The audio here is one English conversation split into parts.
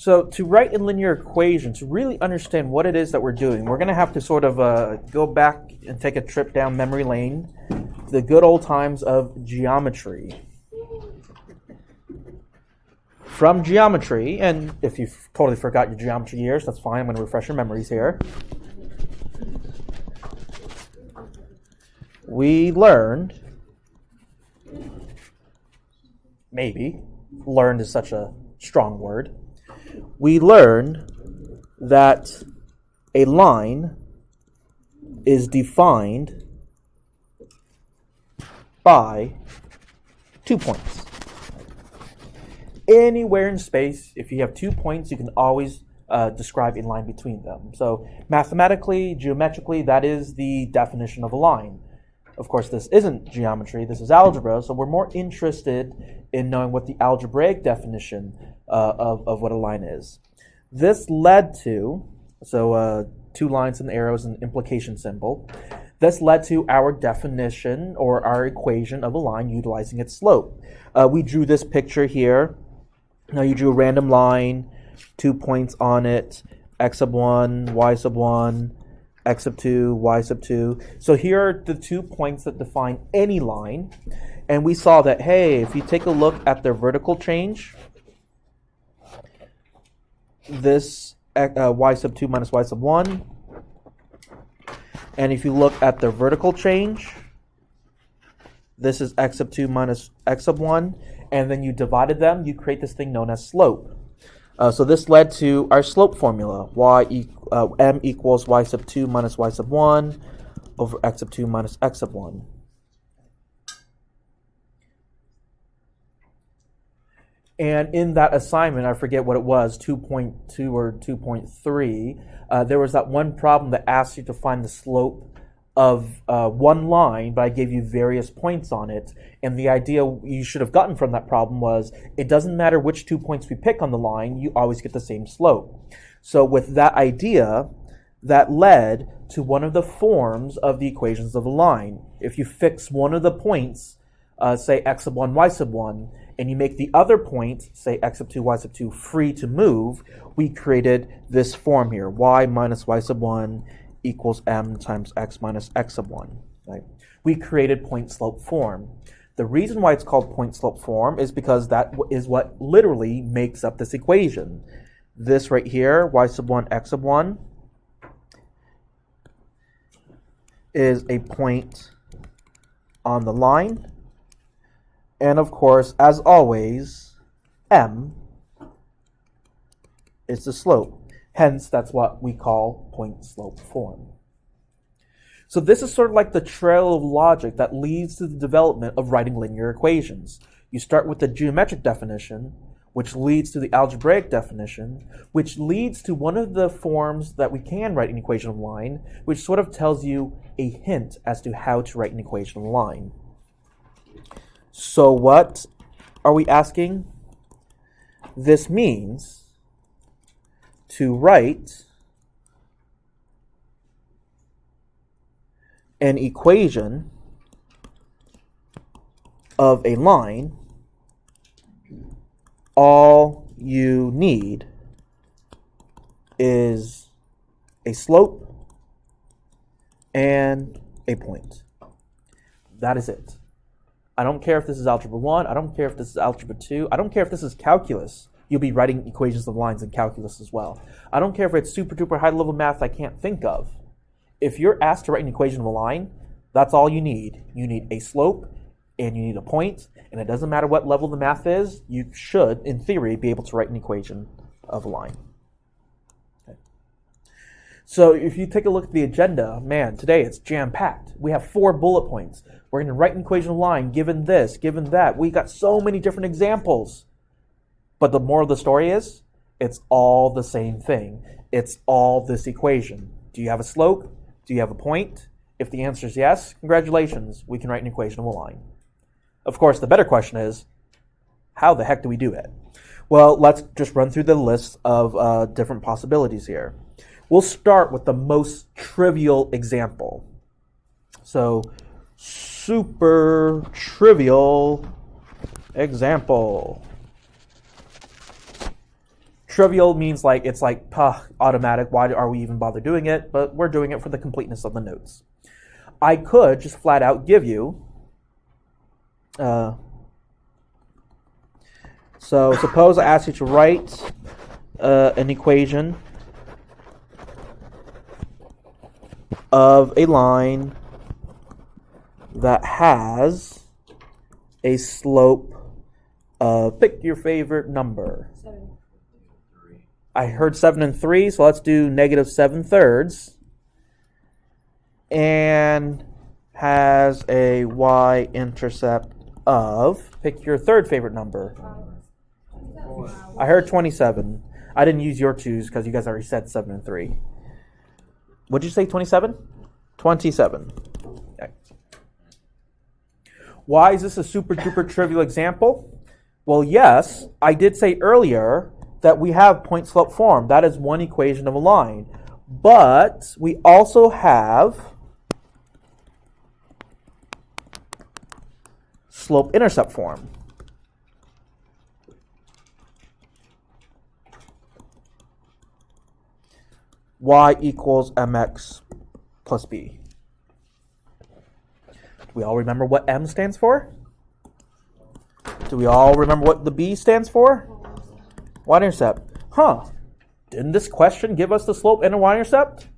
So to write in linear equations, to really understand what it is that we're doing, we're going to have to sort of go back and take a trip down memory lane, the good old times of geometry. From geometry, and if you've totally forgot your geometry years, that's fine. I'm going to refresh your memories here. We learned, maybe, learned is such a strong word. We learned that a line is defined by 2 points. Anywhere in space, if you have 2 points, you can always describe a line between them. So mathematically, geometrically, that is the definition of a line. Of course, this isn't geometry, this is algebra, so we're more interested in knowing what the algebraic definition of what a line is. This led to, 2 lines and arrows and implication symbol, this led to our definition or our equation of a line utilizing its slope. We drew this picture here. Now you drew a random line, 2 points on it, x sub 1, y sub 1, x sub 2, y sub 2. So here are the 2 points that define any line. And we saw that, hey, if you take a look at their vertical change, this y sub 2 minus y sub 1. And if you look at their vertical change, this is x sub 2 minus x sub 1. And then you divided them, you create this thing known as slope. So this led to our slope formula. M equals y sub 2 minus y sub 1 over x sub 2 minus x sub 1. And in that assignment, I forget what it was, 2.2 or 2.3, there was that one problem that asked you to find the slope of one line, but I gave you various points on it. And the idea you should have gotten from that problem was, it doesn't matter which 2 points we pick on the line, you always get the same slope. So with that idea, that led to one of the forms of the equations of a line. If you fix one of the points, say x sub 1, y sub 1, and you make the other point, say x sub 2, y sub 2, free to move, we created this form here, y minus y sub 1 equals m times x minus x sub 1. Right? We created point-slope form. The reason why it's called point-slope form is because that is what literally makes up this equation. This right here, y sub 1, x sub 1, is a point on the line. And of course, as always, m is the slope. Hence, that's what we call point-slope form. So this is sort of like the trail of logic that leads to the development of writing linear equations. You start with the geometric definition, which leads to the algebraic definition, which leads to one of the forms that we can write an equation of a line, which sort of tells you a hint as to how to write an equation of a line. So what are we asking? This means to write an equation of a line, all you need is a slope and a point. That is it. I don't care if this is Algebra 1, I don't care if this is Algebra 2, I don't care if this is calculus. You'll be writing equations of lines in calculus as well. I don't care if it's super duper high level math I can't think of. If you're asked to write an equation of a line, that's all you need. You need a slope and you need a point, and it doesn't matter what level the math is, you should, in theory, be able to write an equation of a line. Okay. So if you take a look at the agenda, man, today it's jam-packed. We have 4 bullet points. We're going to write an equation of a line given this, given that. We got so many different examples. But the moral of the story is, it's all the same thing. It's all this equation. Do you have a slope? Do you have a point? If the answer is yes, congratulations, we can write an equation of a line. Of course, the better question is, how the heck do we do it? Well, let's just run through the list of different possibilities here. We'll start with the most trivial example. So, super trivial example. Trivial means like it's like automatic. Why are we even bother doing it? But we're doing it for the completeness of the notes. I could just flat out give you. So suppose I ask you to write an equation of a line that has a slope of, pick your favorite number. 7. I heard 7 and 3, so let's do negative 7/3. And has a y-intercept of, pick your third favorite number. I heard 27. I didn't use your twos because you guys already said 7 and 3. What'd you say, 27? 27. Okay. Why is this a super duper trivial example? Well, yes, I did say earlier that we have point slope form. That is one equation of a line. But we also have slope intercept form. Y equals mx plus b. Do we all remember what m stands for? Do we all remember what the b stands for? Y-intercept. Didn't this question give us the slope and a y-intercept?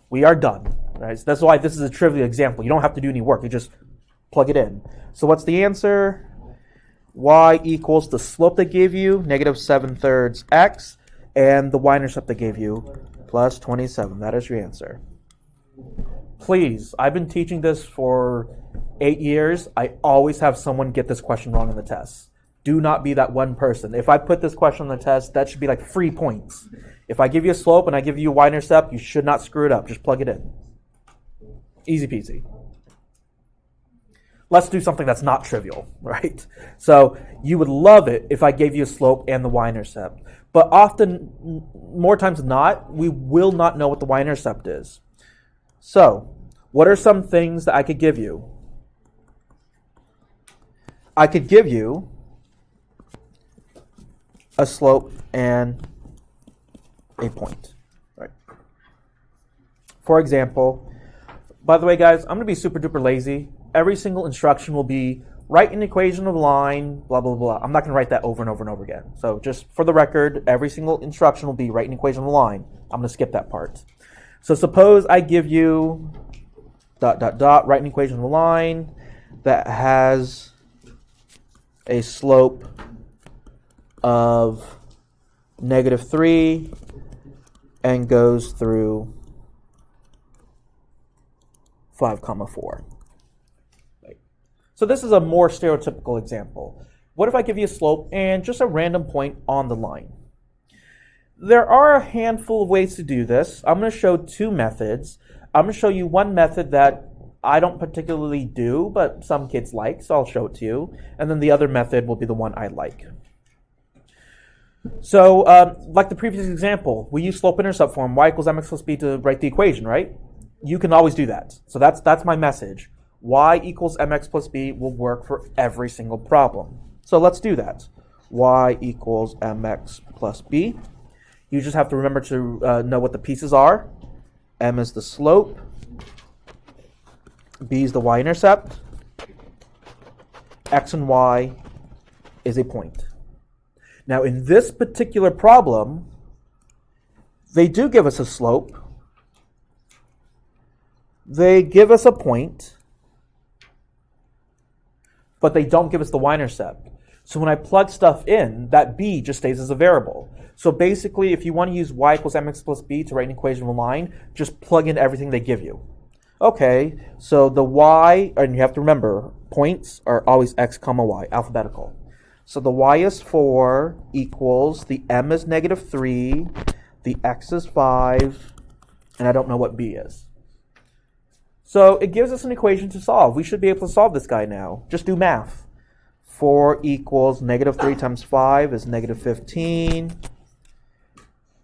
We are done. Right? So that's why this is a trivial example. You don't have to do any work. You just plug it in. So what's the answer? Y equals the slope they gave you, negative 7/3 x, and the y-intercept they gave you, plus 27. That is your answer. Please, I've been teaching this for 8 years. I always have someone get this question wrong on the test. Do not be that one person. If I put this question on the test, that should be like 3 points. If I give you a slope and I give you a y-intercept, you should not screw it up. Just plug it in. Easy peasy. Let's do something that's not trivial, right? So you would love it if I gave you a slope and the y-intercept. But often, more times than not, we will not know what the y-intercept is. So, what are some things that I could give you? I could give you a slope and a point, right? For example, by the way, guys, I'm going to be super duper lazy. Every single instruction will be write an equation of a line, blah, blah, blah. I'm not going to write that over and over and over again. So just for the record, every single instruction will be write an equation of a line. I'm going to skip that part. So suppose I give you ... write an equation of a line that has a slope of negative 3 and goes through 5, 4. So this is a more stereotypical example. What if I give you a slope and just a random point on the line? There are a handful of ways to do this. I'm going to show 2 methods. I'm going to show you one method that I don't particularly do, but some kids like, so I'll show it to you. And then the other method will be the one I like. So, like the previous example, we use slope-intercept form, y equals mx plus b to write the equation, right? You can always do that. So that's my message. Y equals mx plus b will work for every single problem. So let's do that. Y equals mx plus b. You just have to remember to know what the pieces are. M is the slope. B is the y-intercept. X and y is a point. Now in this particular problem, they do give us a slope. They give us a point, but they don't give us the y-intercept. So when I plug stuff in, that b just stays as a variable. So basically, if you want to use y equals mx plus b to write an equation of a line, just plug in everything they give you. Okay, so the y, and you have to remember, points are always x, y, alphabetical. So the y is 4 equals, the m is negative 3, the x is 5, and I don't know what b is. So it gives us an equation to solve. We should be able to solve this guy now. Just do math. 4 equals negative 3 times 5 is negative 15.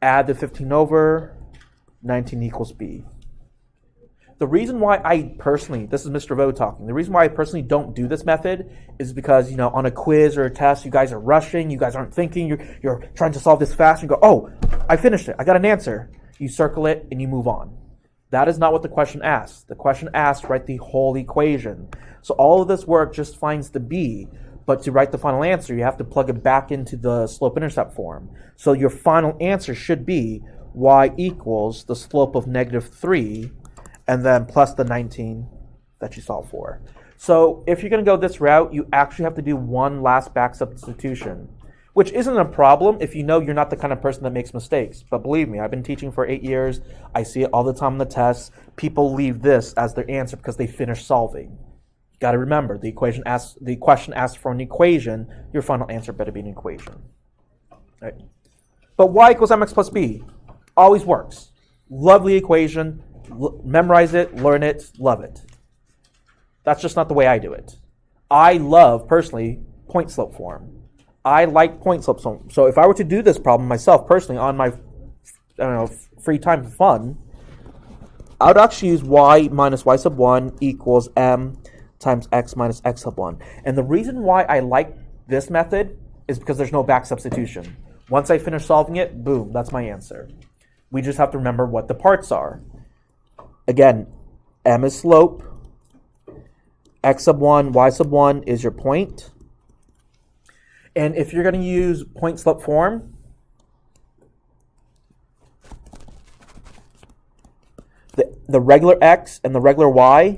Add the 15 over, 19 equals b. The reason why I personally, this is Mr. Vo talking, the reason why I personally don't do this method is because, on a quiz or a test, you guys are rushing, you guys aren't thinking, you're trying to solve this fast, and you go, oh, I finished it, I got an answer. You circle it and you move on. That is not what the question asks. The question asks, write the whole equation. So all of this work just finds the b, but to write the final answer, you have to plug it back into the slope-intercept form. So your final answer should be y equals the slope of -3 and then plus the 19 that you solve for. So if you're going to go this route, you actually have to do one last back substitution, which isn't a problem if you know you're not the kind of person that makes mistakes. But believe me, I've been teaching for 8 years. I see it all the time in the tests. People leave this as their answer because they finish solving. You got to remember, the question asks for an equation. Your final answer better be an equation. Right? But y equals mx plus b always works. Lovely equation. Memorize it, learn it, love it. That's just not the way I do it. I love, personally, point slope form. I like point slope form. So if I were to do this problem myself, personally, on my free time for fun, I would actually use y minus y sub 1 equals m times x minus x sub 1. And the reason why I like this method is because there's no back substitution. Once I finish solving it, boom, that's my answer. We just have to remember what the parts are. Again, m is slope, x sub 1, y sub 1 is your point. And if you're going to use point slope form, the regular x and the regular y,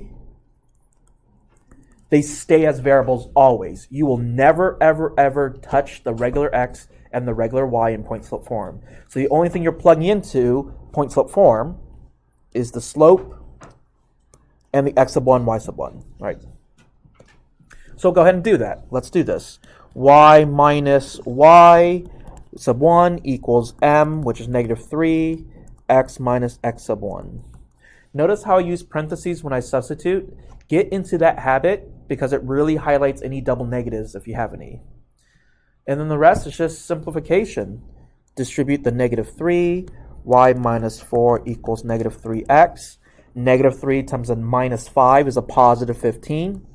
they stay as variables always. You will never, ever, ever touch the regular x and the regular y in point slope form. So the only thing you're plugging into point slope form is the slope and the x sub 1, y sub 1. Right? So go ahead and do that. Let's do this. Y minus y sub 1 equals m, which is -3, x minus x sub 1. Notice how I use parentheses when I substitute. Get into that habit because it really highlights any double negatives if you have any. And then the rest is just simplification. Distribute the -3, y minus 4 equals -3x. -3 times a -5 is a positive 15.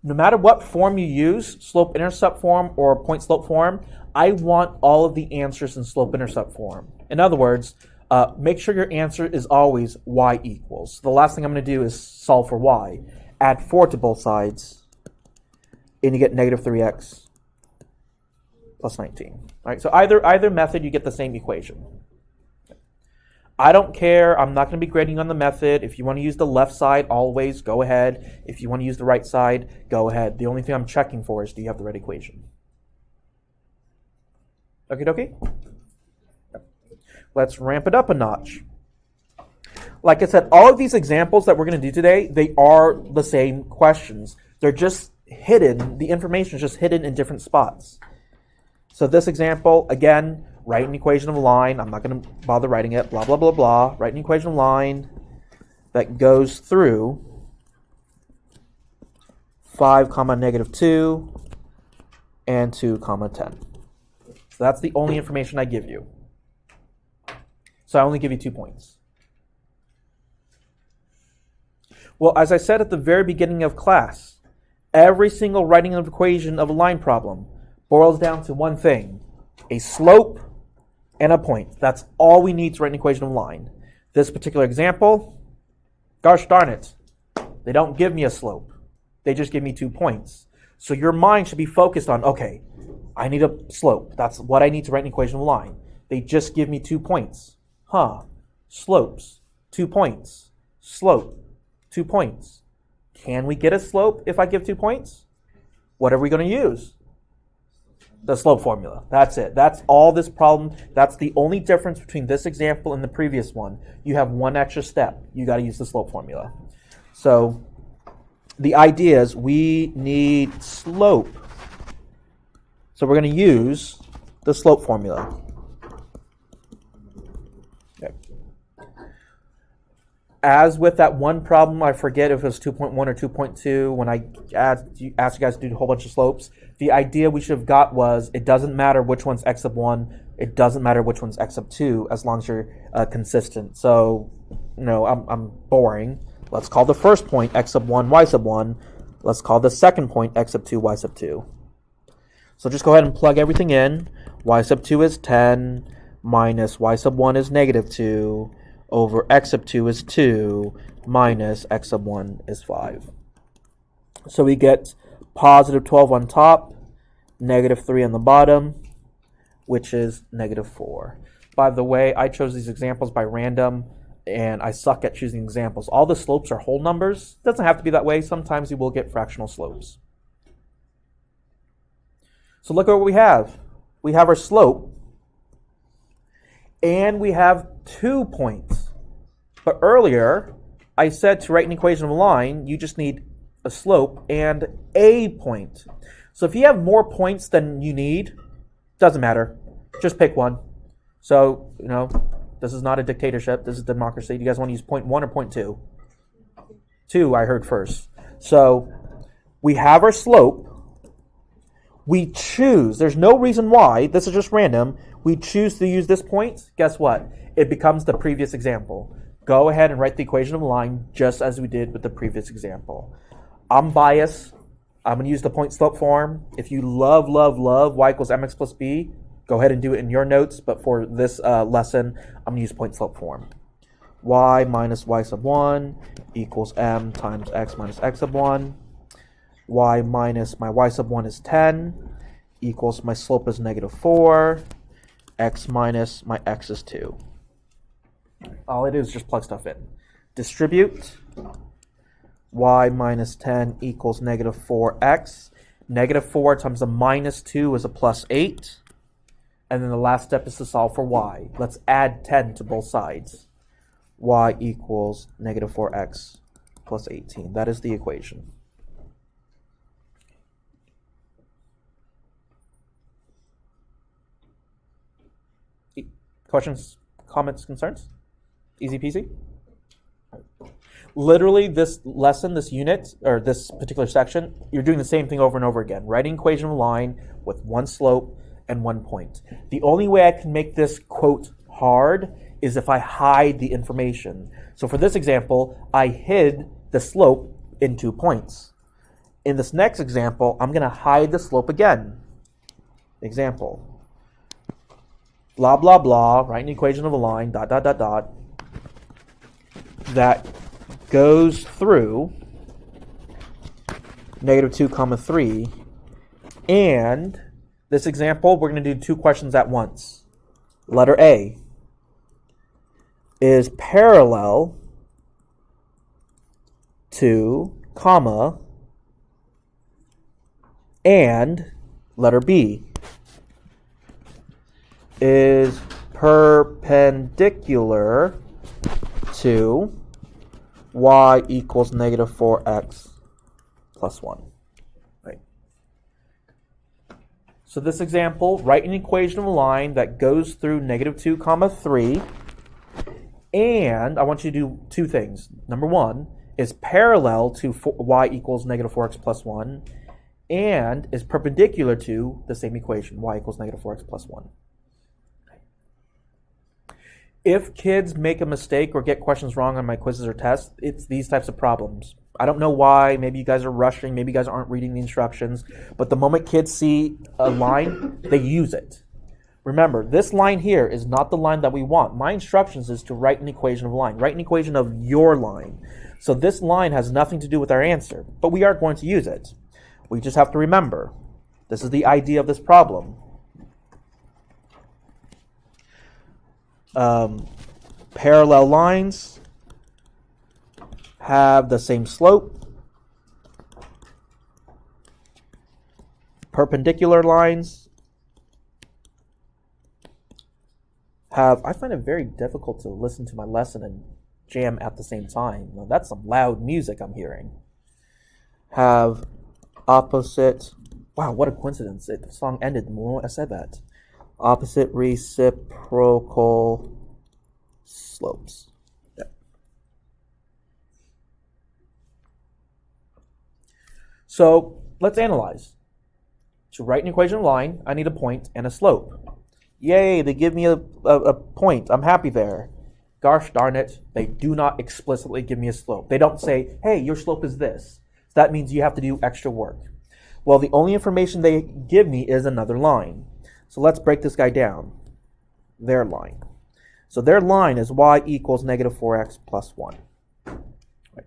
No matter what form you use, slope-intercept form or point-slope form, I want all of the answers in slope-intercept form. In other words, make sure your answer is always y equals. The last thing I'm going to do is solve for y. Add 4 to both sides, and you get -3x plus 19. All right, so either method, you get the same equation. I don't care. I'm not going to be grading on the method. If you want to use the left side, always go ahead. If you want to use the right side, go ahead. The only thing I'm checking for is, do you have the right equation? Okie dokie? Let's ramp it up a notch. Like I said, all of these examples that we're going to do today, they are the same questions. They're just hidden. The information is just hidden in different spots. So this example, again, write an equation of a line. I'm not going to bother writing it. Blah, blah, blah, blah. Write an equation of a line that goes through 5, -2 and 2, 10. So that's the only information I give you. So I only give you 2 points. Well, as I said at the very beginning of class, every single writing of equation of a line problem boils down to one thing: a slope and a point. That's all we need to write an equation of a line. This particular example, gosh darn it, they don't give me a slope. They just give me 2 points. So your mind should be focused on, okay, I need a slope. That's what I need to write an equation of a line. They just give me 2 points. Slopes, 2 points. Slope, 2 points. Can we get a slope if I give 2 points? What are we going to use? The slope formula. That's it. That's all this problem. That's the only difference between this example and the previous one. You have one extra step. You got to use the slope formula. So the idea is we need slope. So we're going to use the slope formula. Okay. As with that one problem, I forget if it was 2.1 or 2.2, when I asked you guys to do a whole bunch of slopes, the idea we should have got was it doesn't matter which one's x sub 1, It doesn't matter which one's x sub 2 as long as you're consistent. So, I'm boring. Let's call the first point x sub 1, y sub 1. Let's call the second point x sub 2, y sub 2. So just go ahead and plug everything in. Y sub 2 is 10 minus y sub 1 is negative 2 over x sub 2 is 2 minus x sub 1 is 5. So we get positive 12 on top, negative 3 on the bottom, which is negative 4. By the way, I chose these examples by random, and I suck at choosing examples. All the slopes are whole numbers. It doesn't have to be that way. Sometimes you will get fractional slopes. So look at what we have. We have our slope, and we have 2 points. But earlier, I said to write an equation of a line, you just need a slope and a point. So if you have more points than you need, doesn't matter. Just pick one. So, this is not a dictatorship. This is democracy. Do you guys want to use point 1 or point 2? 2, I heard first. So we have our slope. We choose. There's no reason why. This is just random. We choose to use this point. Guess what? It becomes the previous example. Go ahead and write the equation of a line just as we did with the previous example. I'm biased. I'm going to use the point slope form. If you love y equals mx plus b, go ahead and do it in your notes. But for this lesson, I'm going to use point slope form. Y minus y sub 1 equals m times x minus x sub 1. Y minus my y sub 1 is 10 equals my slope is negative 4. X minus my x is 2. All I do is just plug stuff in. Distribute. Y minus 10 equals negative 4x. Negative 4 times a minus 2 is a plus 8. And then the last step is to solve for y. Let's add 10 to both sides. Y equals negative 4x plus 18. That is the equation. Questions, comments, concerns? Easy peasy? Literally, this lesson, this unit, or this particular section, you're doing the same thing over and over again. Writing equation of a line with one slope and 1 point. The only way I can make this, quote, hard is if I hide the information. So for this example, I hid the slope in 2 points. In this next example, I'm going to hide the slope again. Example. Blah, blah, blah, write an equation of a line, ... that goes through negative 2 comma 3. And this example, we're going to do 2 questions at once. Letter A is parallel to, comma, and letter B is perpendicular to y equals negative 4x plus 1. Right. So this example, write an equation of a line that goes through negative 2 comma 3. And I want you to do 2 things. Number 1 is parallel to y equals negative 4x plus 1 and is perpendicular to the same equation, y equals negative 4x plus 1. If kids make a mistake or get questions wrong on my quizzes or tests, it's these types of problems. I don't know why. Maybe you guys are rushing. Maybe you guys aren't reading the instructions. But the moment kids see a line, they use it. Remember, this line here is not the line that we want. My instructions is to write an equation of a line. Write an equation of your line. So this line has nothing to do with our answer, but we are going to use it. We just have to remember, this is the idea of this problem. Parallel lines have the same slope. Perpendicular lines have, I find it very difficult to listen to my lesson and jam at the same time. Now, that's some loud music I'm hearing. Have opposite, wow, what a coincidence. The song ended the moment I said that. Opposite reciprocal slopes. Yeah. So let's analyze. To write an equation of a line, I need a point and a slope. Yay, they give me a point. I'm happy there. Gosh darn it, they do not explicitly give me a slope. They don't say, hey, your slope is this. That means you have to do extra work. Well, the only information they give me is another line. So let's break this guy down. Their line. So their line is y equals negative 4x plus 1. Right.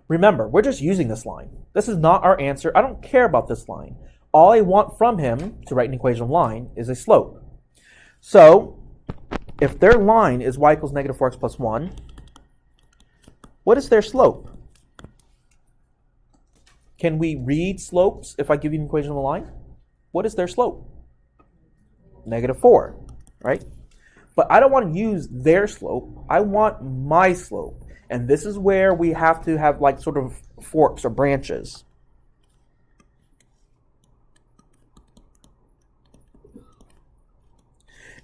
Remember, we're just using this line. This is not our answer. I don't care about this line. All I want from him to write an equation of line is a slope. So if their line is y equals negative 4x plus 1, what is their slope? Can we read slopes if I give you an equation of a line? What is their slope? Negative 4, right? But I don't want to use their slope. I want my slope. And this is where we have to have like sort of forks or branches.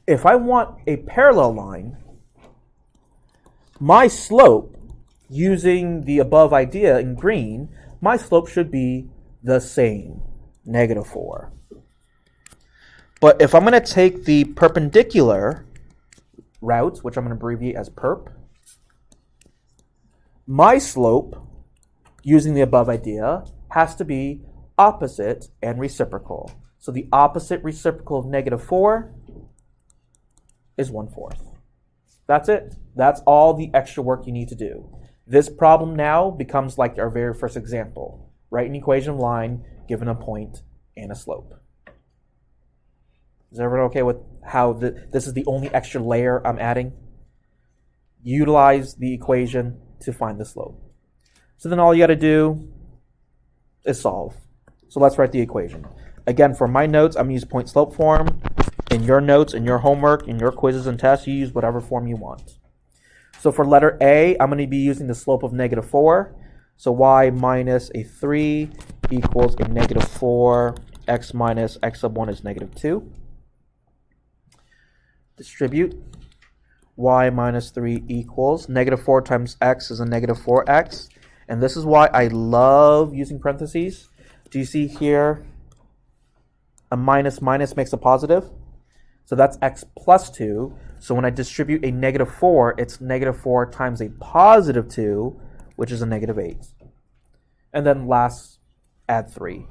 If I want a parallel line, my slope, using the above idea in green, my slope should be the same, negative 4. But if I'm going to take the perpendicular route, which I'm going to abbreviate as perp, my slope, using the above idea, has to be opposite and reciprocal. So the opposite reciprocal of negative 4 is 1/4. That's it. That's all the extra work you need to do. This problem now becomes like our very first example. Write an equation of line given a point and a slope. Is everyone okay with how this is the only extra layer I'm adding? Utilize the equation to find the slope. So then all you got to do is solve. So let's write the equation. Again, for my notes, I'm going to use point slope form. In your notes, in your homework, in your quizzes and tests, you use whatever form you want. So for letter A, I'm going to be using the slope of negative 4. So y minus a 3 equals a negative 4. X minus x sub 1 is negative 2. Distribute. Y minus 3 equals negative 4 times x is a negative 4x. And this is why I love using parentheses. Do you see here a minus minus makes a positive? So that's x plus 2. So when I distribute a negative 4, it's negative 4 times a positive 2, which is a negative 8. And then last, add 3.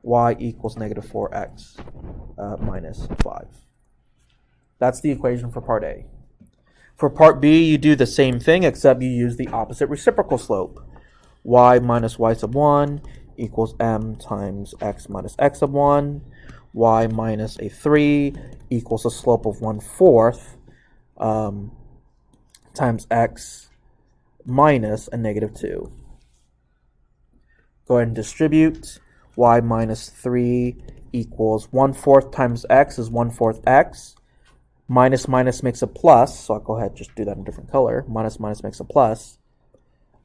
Y equals negative 4x minus 5. That's the equation for part A. For part B, you do the same thing, except you use the opposite reciprocal slope. Y minus y sub 1 equals m times x minus x sub 1. Y minus a 3 equals a slope of 1/4 times x minus a negative 2. Go ahead and distribute. Y minus 3 equals 1/4 times x is 1/4 x. Minus minus makes a plus, so I'll go ahead and just do that in a different color. Minus minus makes a plus.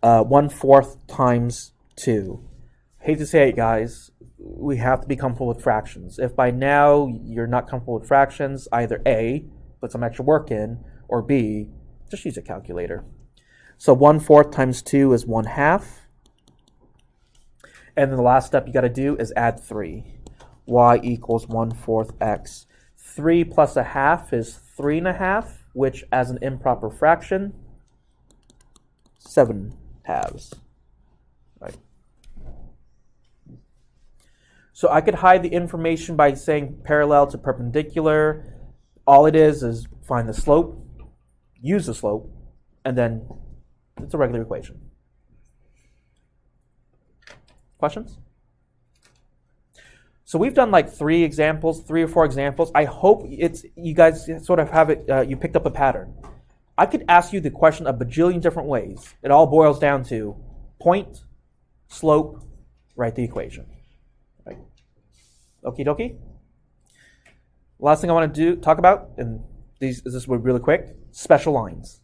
1/4 times 2. Hate to say it, guys, we have to be comfortable with fractions. If by now you're not comfortable with fractions, either A, put some extra work in, or B, just use a calculator. So 1/4 times 2 is 1/2. And then the last step you got to do is add 3. Y equals 1/4 x. 3 plus a half is 3.5, which as an improper fraction, 7/2. Right. So I could hide the information by saying parallel to perpendicular. All it is find the slope, use the slope, and then it's a regular equation. Questions? So we've done like 3 or 4 examples. I hope you guys sort of have it, you picked up a pattern. I could ask you the question a bajillion different ways. It all boils down to point, slope, write the equation. Right? Okie dokie. Last thing I want to talk about, and this is really quick, special lines.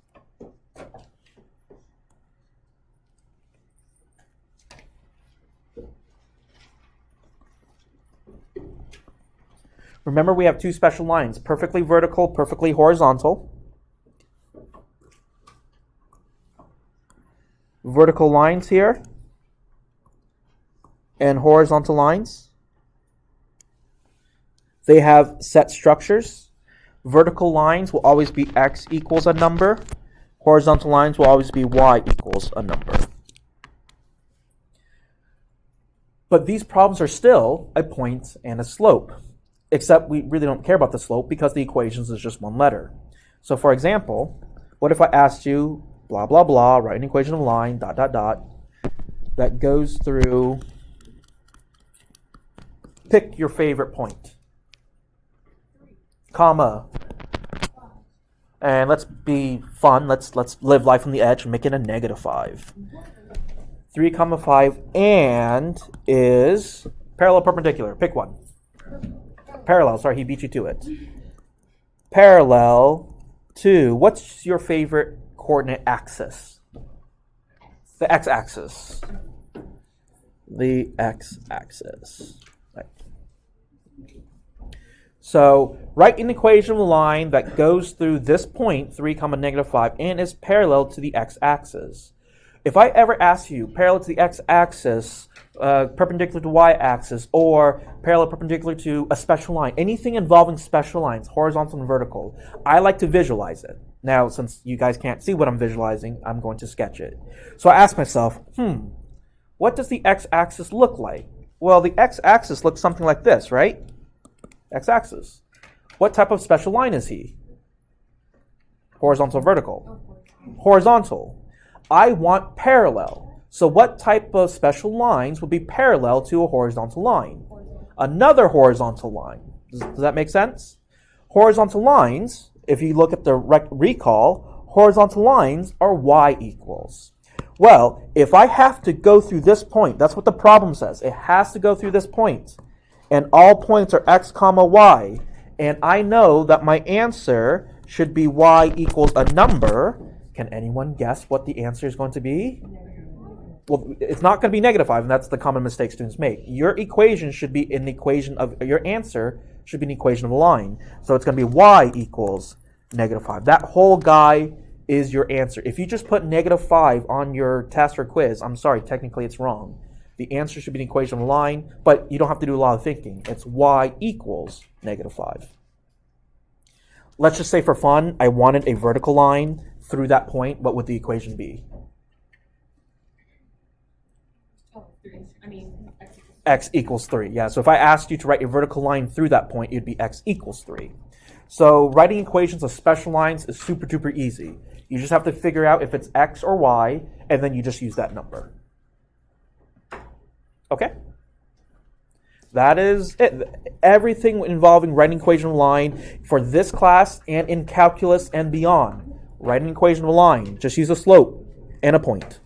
Remember, we have 2 special lines, perfectly vertical, perfectly horizontal. Vertical lines here and horizontal lines. They have set structures. Vertical lines will always be x equals a number. Horizontal lines will always be y equals a number. But these problems are still a point and a slope, except we really don't care about the slope because the equations is just one letter. So for example, what if I asked you, blah, blah, blah, write an equation of a line, dot, dot, dot, that goes through, pick your favorite point, comma, and let's be fun, let's live life on the edge and make it a -5. 3 comma 5 and is parallel perpendicular. Pick one. Parallel, sorry, he beat you to it. Parallel to, what's your favorite coordinate axis? The x-axis. The x-axis. Right. So write an equation of a line that goes through this point, 3 comma -5, and is parallel to the x-axis. If I ever ask you parallel to the x-axis, perpendicular to y-axis, or parallel perpendicular to a special line, anything involving special lines, horizontal and vertical, I like to visualize it. Now, since you guys can't see what I'm visualizing, I'm going to sketch it. So I ask myself, what does the x-axis look like? Well, the x-axis looks something like this, right? X-axis. What type of special line is he? Horizontal or vertical? Horizontal. I want parallel. So what type of special lines would be parallel to a horizontal line? Another horizontal line. Does that make sense? Horizontal lines, if you look at the recall, horizontal lines are y equals. Well, if I have to go through this point, that's what the problem says. It has to go through this point. And all points are x comma y. And I know that my answer should be y equals a number. Can anyone guess what the answer is going to be? Well, it's not going to be -5, and that's the common mistake students make. Your equation should be an equation of, your answer should be an equation of a line. So it's going to be y equals -5. That whole guy is your answer. If you just put -5 on your test or quiz, I'm sorry, technically it's wrong. The answer should be an equation of a line, but you don't have to do a lot of thinking. It's y equals -5. Let's just say for fun, I wanted a vertical line through that point. What would the equation be? X equals 3. Yeah, so if I asked you to write a vertical line through that point, it'd be x equals 3. So writing equations of special lines is super duper easy. You just have to figure out if it's x or y, and then you just use that number. Okay? That is it. Everything involving writing equation of a line for this class and in calculus and beyond. Write an equation of a line. Just use a slope and a point.